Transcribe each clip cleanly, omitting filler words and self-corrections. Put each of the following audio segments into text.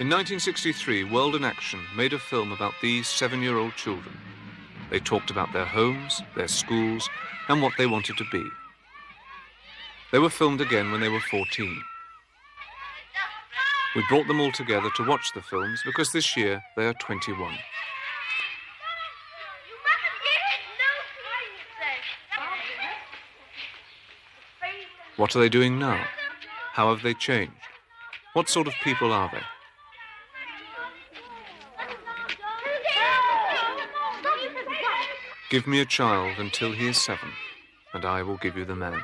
In 1963, World in Action made a film about these 7-year-old children. They talked about their homes, their schools, and what they wanted to be. They were filmed again when they were 14. We brought them all together to watch the films because this year they are 21. What are they doing now? How have they changed? What sort of people are they? Give me a child until he is 7, and I will give you the man.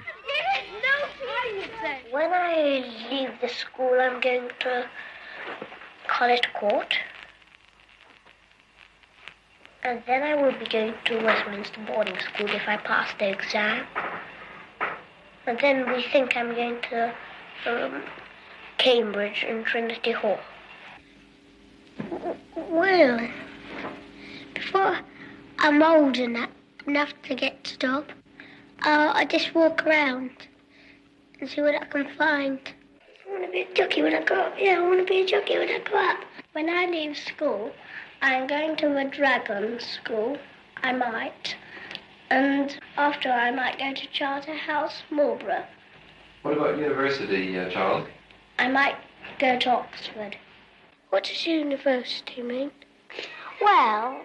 When I leave the school, I'm going to College Court. And then I will be going to Westminster boarding school if I pass the exam. And then we think I'm going to Cambridge and Trinity Hall. Well, before I'm old enough to get stuff, I just walk around and see what I can find. I want to be a jockey when I grow up. Yeah, I want to be a jockey when I grow up. When I leave school, I'm going to a dragon school. I might. And after I might go to Charterhouse, Marlborough. What about university, Charles? I might go to Oxford. What does university mean? Well,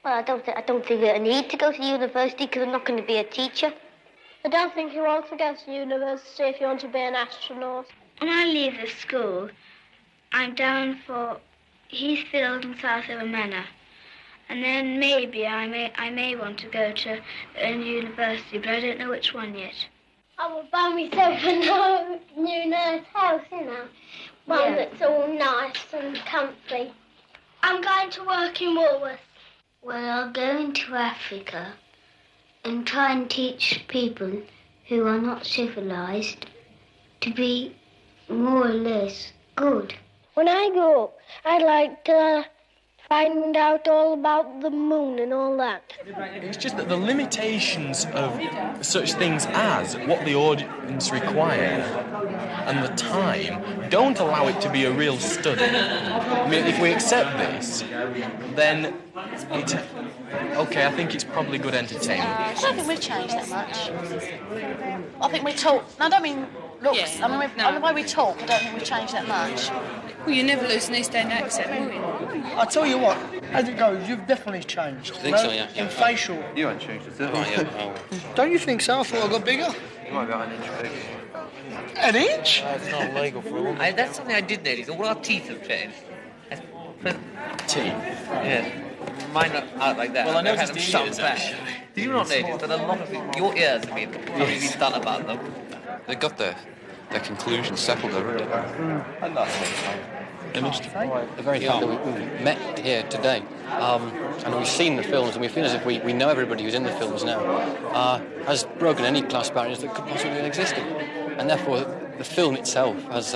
I don't think I need to go to university because I'm not going to be a teacher. I don't think you want to go to university if you want to be an astronaut. When I leave the school, I'm down for Heathfield and South Manor. And then maybe I may want to go to a university, but I don't know which one yet. I will buy myself a new nice house, you know. One that's all nice and comfy. I'm going to work in Woolworths. Well, I'll go into Africa and try and teach people who are not civilised to be more or less good. When I grow up, I'd like to find out all about the moon and all that. It's just that the limitations of such things as what the audience require and the time don't allow it to be a real study. I mean, if we accept this, then it's... OK, I think it's probably good entertainment. I don't think we've changed that much. I think we talk... No, I don't mean looks. Yeah, I mean, the way we talk, I don't think we've changed that much. Well, you never lose an East End accent, will you? I tell you what, as it goes, you've definitely changed. I think so, yeah. In facial. You haven't changed at all. Don't you think so? I thought I got bigger. You might be an inch bigger. An inch? It's not legal for a woman. That's something I did notice. All our teeth have changed. Teeth? Yeah. Mine are out like that. Well, I noticed them the shut ears, back. actually. Did you not notice that a lot of your ears have been done about them? They got their conclusions settled already. They must have. The very fact that we've met here today, and we've seen the films, and we feel as if we know everybody who's in the films now, has broken any class barriers that could possibly have existed. And therefore, the film itself has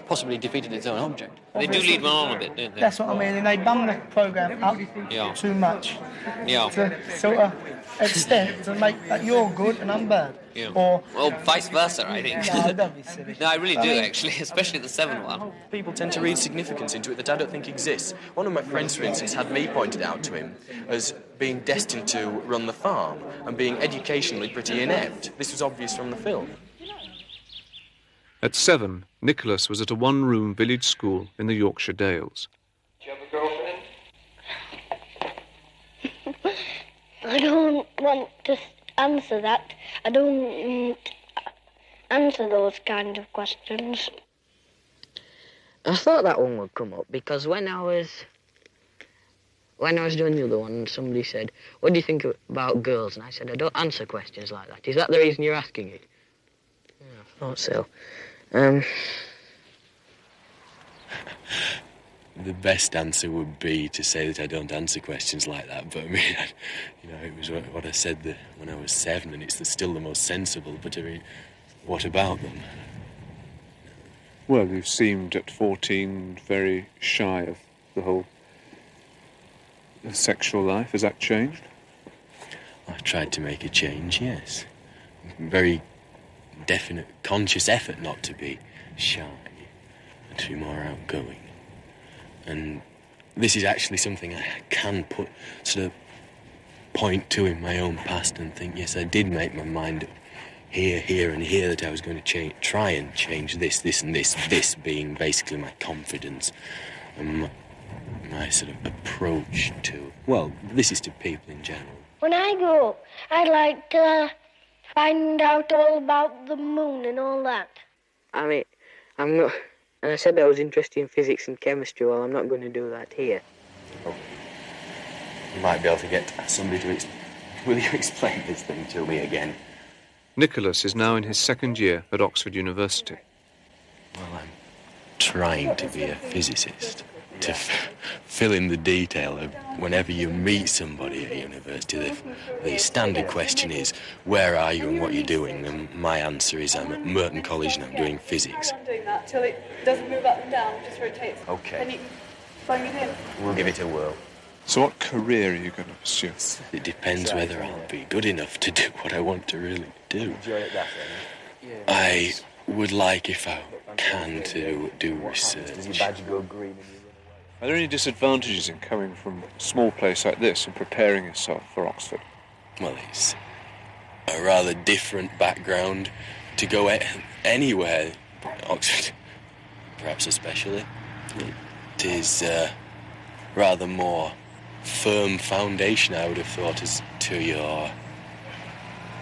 possibly defeated its own object. They do lead one on a bit, don't they? That's what I mean, and they bung the programme up too much. Yeah. To sort of extent to make that you're good and I'm bad. Yeah. Or well, vice versa, I think. No, don't be silly. No, I really do, actually, especially the 7 one. People tend to read significance into it that I don't think exists. One of my friends, for instance, had me pointed out to him as being destined to run the farm and being educationally pretty inept. This was obvious from the film. At 7, Nicholas was at a one-room village school in the Yorkshire Dales. Do you have a girlfriend? I don't want to answer that. I don't answer those kind of questions. I thought that one would come up because when I was doing the other one, somebody said, "What do you think about girls?" And I said, "I don't answer questions like that. Is that the reason you're asking it?" Yeah, I thought so. The best answer would be to say that I don't answer questions like that, but I mean, it was what I said when I was 7, and it's still the most sensible, but I mean, what about them? Well, you seemed at 14 very shy of the whole sexual life. Has that changed? I tried to make a change, yes. Very definite, conscious effort not to be shy and to be more outgoing. And this is actually something I can point to in my own past and think, yes, I did make my mind up here and here that I was going to try and change this and this being basically my confidence and my sort of approach to, well, this is to people in general. When I grow up, I'd like to find out all about the moon and all that. I mean, I'm not... And I said I was interested in physics and chemistry. Well, I'm not going to do that here. Oh. You might be able to get somebody to... Will you explain this thing to me again? Nicholas is now in his second year at Oxford University. Well, I'm trying to be a physicist, to fill in the detail of whenever you meet somebody at university, the standard question is, where are you and what you're doing? And my answer is, I'm at Merton College and I'm doing physics. I'm doing that till it doesn't move up and down, just rotates. Okay. Then you bang it in. We'll give it a whirl. So what career are you going to pursue? It depends whether I'll be good enough to do what I want to really do. I would like, if I can, to do research. Are there any disadvantages in coming from a small place like this and preparing yourself for Oxford? Well, it's a rather different background to go anywhere. Oxford, perhaps especially. It is rather more firm foundation, I would have thought, as to your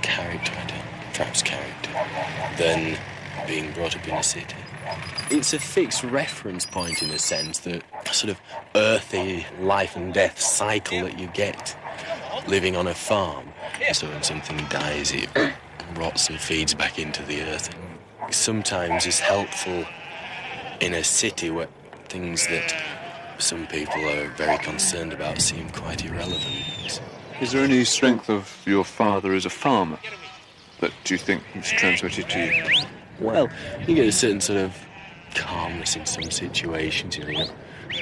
character, than being brought up in a city. It's a fixed reference point in a sense, the sort of earthy life and death cycle that you get living on a farm. So when something dies, it rots and feeds back into the earth. And sometimes it's helpful in a city where things that some people are very concerned about seem quite irrelevant. Is there any strength of your father as a farmer that do you think he's transmitted to you? Well, you get a certain sort of calmness in some situations, you know,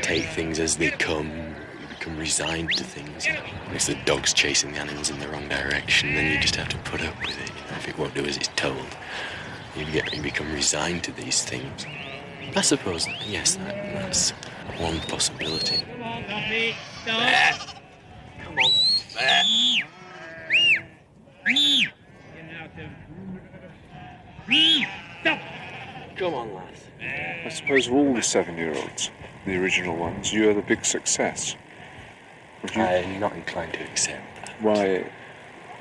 take things as they come, you become resigned to things. If the dog's chasing the animals in the wrong direction, then you just have to put up with it, you know, if it won't do as it's told. You become resigned to these things. I suppose, yes, that's one possibility. Come on, puppy. Come on. Come on, lads. I suppose of all the 7-year-olds, the original ones, you're the big success. I'm not inclined to accept that. Why?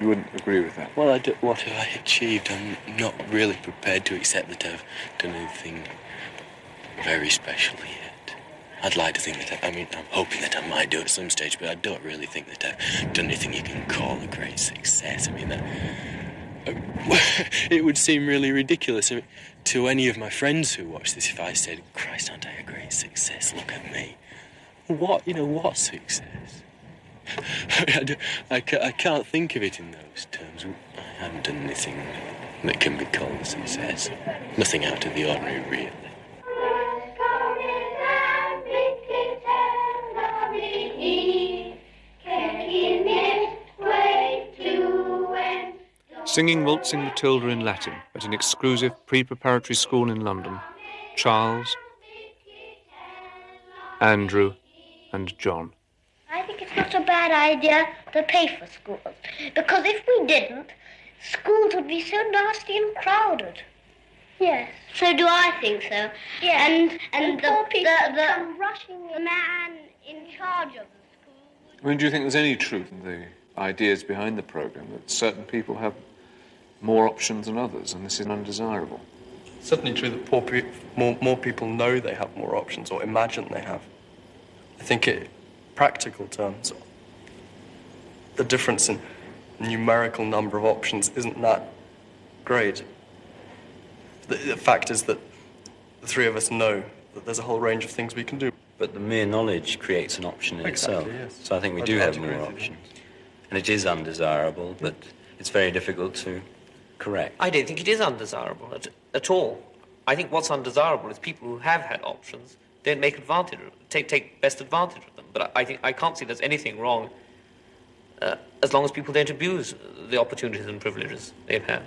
You wouldn't agree with that? Well, what have I achieved? I'm not really prepared to accept that I've done anything very special yet. I'd like to think that, I'm hoping that I might do it at some stage, but I don't really think that I've done anything you can call a great success. It would seem really ridiculous to any of my friends who watch this if I said, Christ, aren't I a great success? Look at me. What success? I can't think of it in those terms. I haven't done anything that can be called a success. Nothing out of the ordinary, really. Singing Waltzing Matilda in Latin at an exclusive pre-preparatory school in London, Charles, Andrew and John. I think it's not a bad idea to pay for schools, because if we didn't, schools would be so nasty and crowded. Yes. So do I think so. Yeah. And the people come rushing the man in charge of the school. Do you think there's any truth in the ideas behind the programme, that certain people have more options than others, and this is undesirable? It's certainly true that more people know they have more options or imagine they have. I think in practical terms, the difference in numerical number of options isn't that great. The fact is that the three of us know that there's a whole range of things we can do. But the mere knowledge creates an option in itself. Yes. So I think we do have more options. And it is undesirable, but it's very difficult to correct. I don't think it is undesirable at all. I think what's undesirable is people who have had options don't make advantage, take best advantage of them. But I can't see there's anything wrong as long as people don't abuse the opportunities and privileges they've had.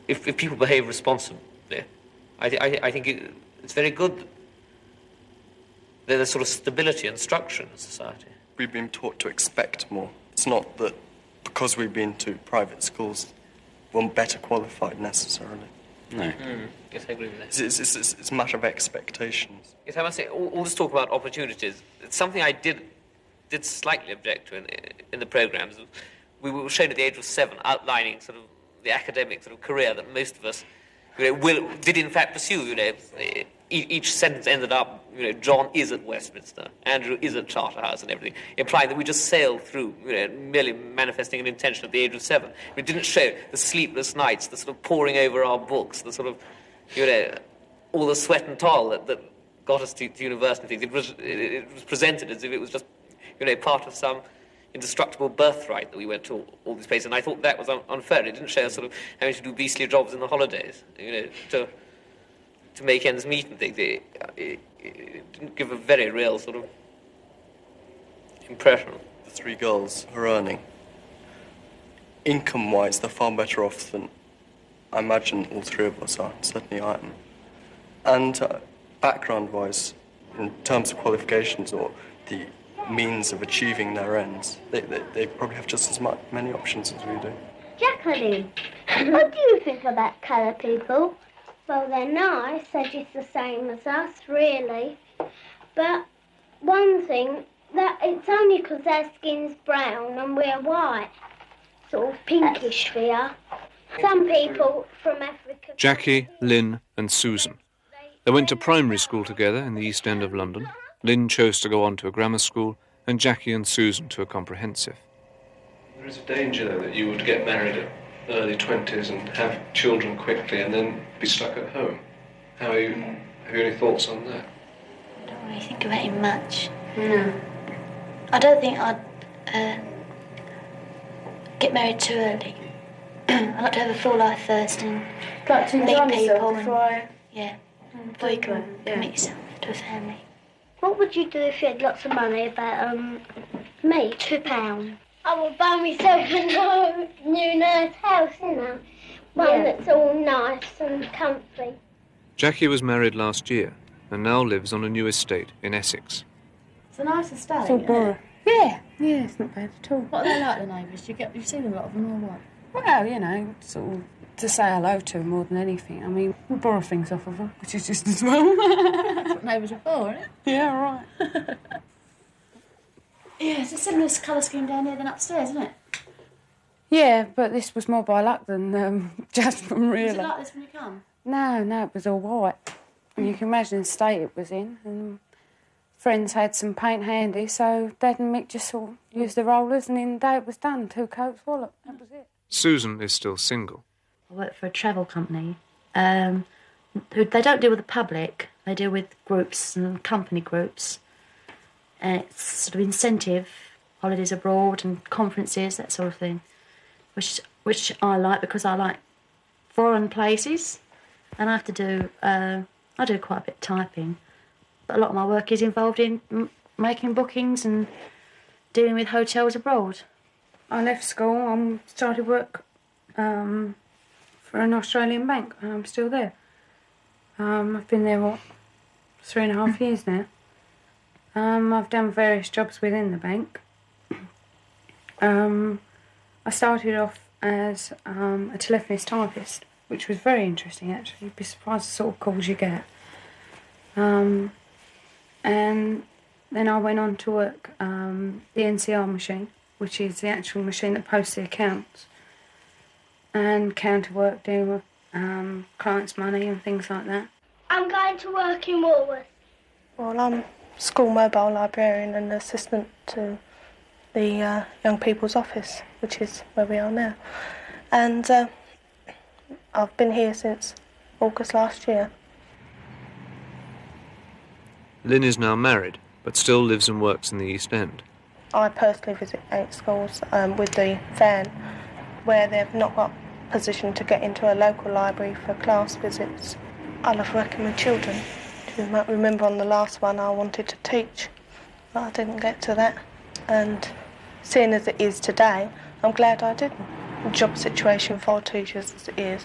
If people behave responsibly, I think it's very good there's sort of stability and structure in society. We've been taught to expect more. It's not that because we've been to private schools, we're better qualified necessarily. No. Yes, I agree with that. It's a matter of expectations. Yes, I must say, all this talk about opportunities, it's something I did slightly object to in the programmes. We were shown at the age of 7 outlining sort of the academic sort of career that most of us did in fact pursue. Each sentence ended up, John is at Westminster, Andrew is at Charterhouse and everything, implying that we just sailed through, merely manifesting an intention at the age of 7. It didn't show the sleepless nights, the sort of poring over our books, the sort of, all the sweat and toil that got us to university. It was presented as if it was just, part of some indestructible birthright that we went to all these places, and I thought that was unfair. It didn't show us sort of having to do beastly jobs in the holidays, to make ends meet and things. It didn't give a very real sort of impression. The 3 girls are earning. Income-wise, they're far better off than I imagine all 3 of us are. Certainly I am. And background-wise, in terms of qualifications or the means of achieving their ends, they probably have just as many options as we do. Jacqueline, what do you think about colour people? Well, they're nice, they're just the same as us, really. But one thing, that it's only because their skin's brown and we're white. Sort of pinkish for you. Some people from Africa... Jackie, Lynn and Susan. They went to primary school together in the East End of London. Lynn chose to go on to a grammar school and Jackie and Susan to a comprehensive. There is a danger, though, that you would get married at early 20s and have children quickly and then be stuck at home. Have you any thoughts on that? I don't really think about it much. No. I don't think I'd get married too early. I'd like to have a full life first and meet people. Before you can commit yourself to a family. What would you do if you had lots of money? About me, £2. I would buy myself a new nice house, one that's all nice and comfy. Jackie was married last year and now lives on a new estate in Essex. It's a nice estate. It's all borough. Yeah, it's not bad at all. What are they like, the neighbours? You see them a lot of them or what? Well, sort of to say hello to them more than anything. I mean, we borrow things off of them, which is just as well. That's what neighbours are for, isn't it? Yeah, right. Yeah, it's a similar colour scheme down here than upstairs, isn't it? Yeah, but this was more by luck than judgment, really. Was it like this when you come? No, it was all white. And you can imagine the state it was in. And friends had some paint handy, so Dad and Mick just sort of used the rollers, and in the day it was done. 2 coats, wallop, that was it. Susan is still single. I work for a travel company. They don't deal with the public. They deal with groups and company groups. And it's sort of incentive, holidays abroad and conferences, that sort of thing, which I like because I like foreign places, and I have to do I do quite a bit of typing, but a lot of my work is involved in making bookings and dealing with hotels abroad. I left school and started work for an Australian bank, and I'm still there. I've been there, 3.5 years now. I've done various jobs within the bank. I started off as a telephonist typist, which was very interesting, actually. You'd be surprised the sort of calls you get. And then I went on to work the NCR machine, which is the actual machine that posts the accounts, and counter work, dealing with clients' money and things like that. I'm going to work in Woolworths. Well, I'm school mobile librarian and assistant to the young people's office, which is where we are now. And I've been here since August last year. Lynn is now married, but still lives and works in the East End. I personally visit 8 schools with the van where they've not got position to get into a local library for class visits. I love working with children. You might remember on the last one I wanted to teach, but I didn't get to that. And seeing as it is today, I'm glad I didn't. The job situation for teachers as it is,